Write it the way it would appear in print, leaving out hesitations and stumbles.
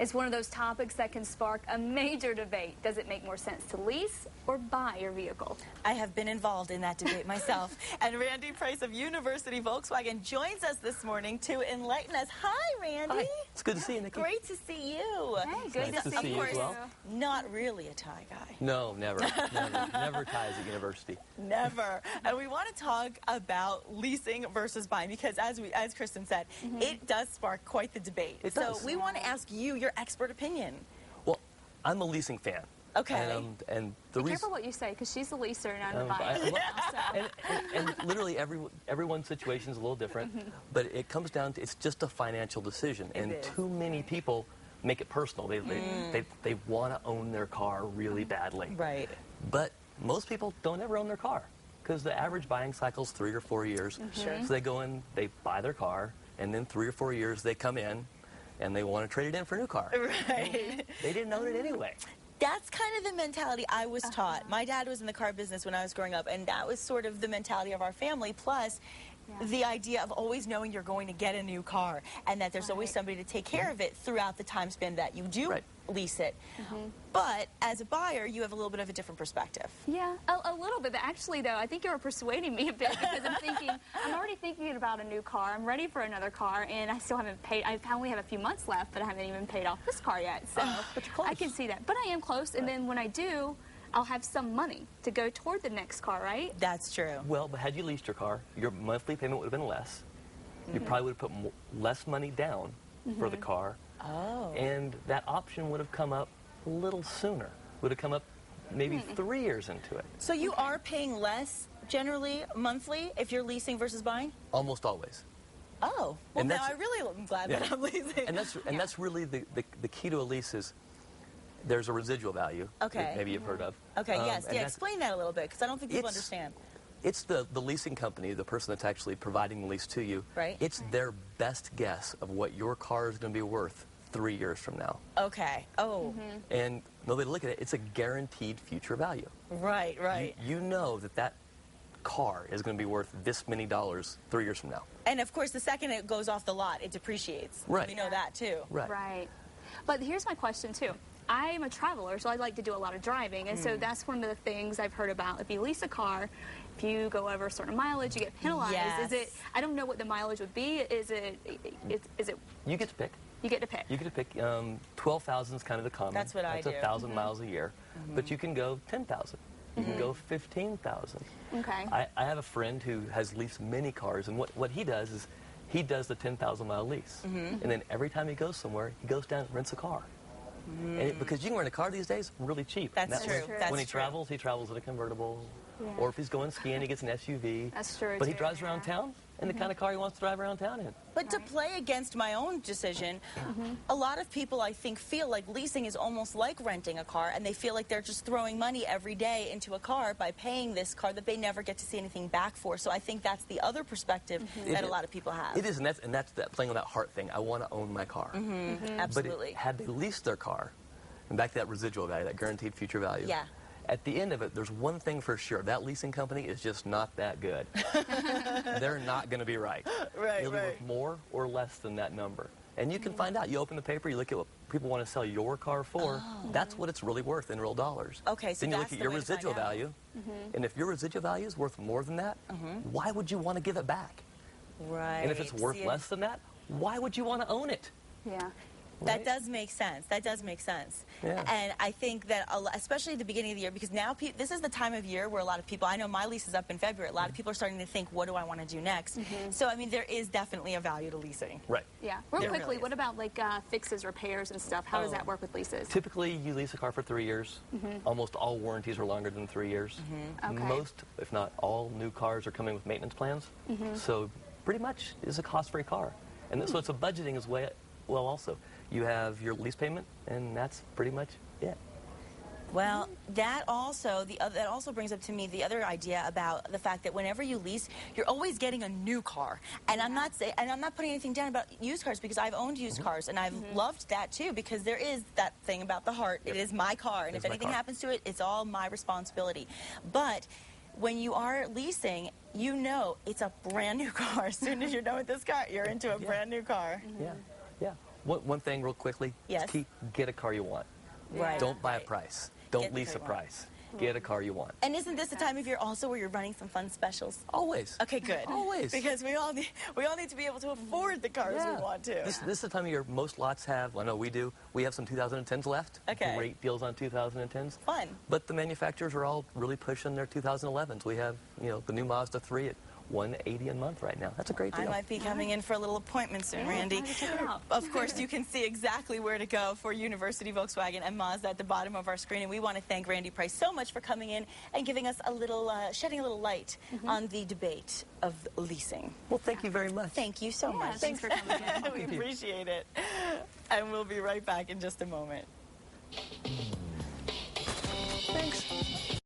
It's one of those topics that can spark a major debate. Does it make more sense to lease or buy your vehicle? I have been involved in that debate myself. And Randy Price of University Volkswagen joins us this morning to enlighten us. Hi, Randy. Hi. It's good to see you, Nikki. Great to see you. Hey, good nice to to see see you as well. Not really a tie guy. No, never. Never ties at university. Never. And we want to talk about leasing versus buying because, as Kristen said, it does spark quite the debate. It so does. we want to ask you your expert opinion. Well, I'm a leasing fan. Okay. And the Be reason. careful what you say, because she's the leaser and I'm the buyer. And literally everyone's situation is a little different, but it comes down to it's just a financial decision, and too many people make it personal. They want to own their car really badly. Right. But most people don't ever own their car because the average buying cycle is 3 or 4 years. Sure. So they go in, they buy their car, and then 3 or 4 years they come in and they want to trade it in for a new car. Right. They didn't own it anyway. That's kind of the mentality I was taught. My dad was in the car business when I was growing up, and that was sort of the mentality of our family, plus the idea of always knowing you're going to get a new car and that there's always somebody to take care of it throughout the time span that you do lease it. But as a buyer, you have a little bit of a different perspective. Yeah, a little bit. But actually, though, I think you were persuading me a bit because I'm already thinking about a new car. I'm ready for another car, and I still haven't paid. I only have a few months left, but I haven't even paid off this car yet. So but you're close. I can see that. But I am close, and then when I do, I'll have some money to go toward the next car, right? That's true. Well, but had you leased your car, your monthly payment would have been less. You probably would have put less money down for the car. Oh. And that option would have come up a little sooner. Would have come up maybe 3 years into it. So you are paying less generally monthly if you're leasing versus buying? Almost always. Oh. Well, And now that's- I really am glad that I'm leasing. And that's really the key to a lease is there's a residual value. Okay. That maybe you've heard of. Okay, yes. and Yeah, that's- explain that a little bit, because I don't think people It's- understand. It's the leasing company, the person that's actually providing the lease to you. Right. It's their best guess of what your car is going to be worth 3 years from now. Okay. Oh. And nobody look at it. It's a guaranteed future value. Right, right. You know that car is going to be worth this many dollars 3 years from now. And of course, the second it goes off the lot, it depreciates. Right. We know that too. Right. Right. But here's my question, too. I'm a traveler, so I like to do a lot of driving, and so that's one of the things I've heard about. If you lease a car, if you go over a certain mileage, you get penalized. Yes. Is it? I don't know what the mileage would be. Is it? You get to pick. You get to pick. You get to pick. 12,000 is kind of the common. That's what I do. That's 1,000 miles a year. But you can go 10,000. You can go 15,000. Okay. I have a friend who has leased many cars, and what he does is he does the 10,000-mile lease. And then every time he goes somewhere, he goes down and rents a car. And because you can rent a car these days really cheap. That's And that true. way, That's when he true. travels in a convertible. Or if he's going skiing, he gets an SUV. That's true, But he too, drives around town in the kind of car he wants to drive around town in. But to play against my own decision, a lot of people, I think, feel like leasing is almost like renting a car, and they feel like they're just throwing money every day into a car by paying this car that they never get to see anything back for. So I think that's the other perspective that a lot of people have. It is, and that's that playing on that heart thing. I want to own my car. Absolutely. But had they leased their car, and back to that residual value, that guaranteed future value. Yeah. At the end of it, there's one thing for sure. That leasing company is just not that good. They're not going to be right. Right, It'll be worth more or less than that number. And you can find out. You open the paper, you look at what people want to sell your car for. That's what it's really worth in real dollars. Okay, so then you that's look at the your way to find residual out. value. And if your residual value is worth more than that, why would you want to give it back? Right. And if it's worth See, less than that, why would you want to own it? Yeah. That Right? does make sense. That does make sense. Yeah. And I think that, especially at the beginning of the year, because now this is the time of year where a lot of people, I know my lease is up in February, a lot of people are starting to think, what do I want to do next? So, I mean, there is definitely a value to leasing. Right. Yeah. Real There quickly, really is. what about like fixes, repairs, and stuff? How does that work with leases? Typically, you lease a car for 3 years. Almost all warranties are longer than 3 years. Okay. Most, if not all, new cars are coming with maintenance plans. So pretty much it's a cost-free car. And so it's a budgeting as well also. You have your lease payment, and that's pretty much it. Well, that also brings up to me the other idea about the fact that whenever you lease, you're always getting a new car. And I'm not putting anything down about used cars, because I've owned used cars, and I've loved that too, because there is that thing about the heart. It is my car, and if anything happens to it, it's all my responsibility. But when you are leasing, you know it's a brand new car. As soon as you're done with this car, you're into a brand new car. Yeah. One thing real quickly. Yes. Get a car you want. Right. Don't buy a price. Don't Get the lease a car you want. price. Get a car you want. And isn't this the time of year also where you're running some fun specials? Always. Okay, good. Always. Because we all need to be able to afford the cars we want to. This is the time of year most lots have. I know we do. We have some 2010s left. Okay. Great deals on 2010s. Fun. But the manufacturers are all really pushing their 2011s. We have, the new Mazda 3 at $180 a month right now. That's a great deal. I might be coming in for a little appointment soon, Randy. Check it out. Of course, you can see exactly where to go for University Volkswagen and Mazda at the bottom of our screen. And we want to thank Randy Price so much for coming in and giving us a little, shedding a little light on the debate of leasing. Well, thank you very much. Thank you so much. Thanks for coming in. We appreciate it. And we'll be right back in just a moment. Thanks.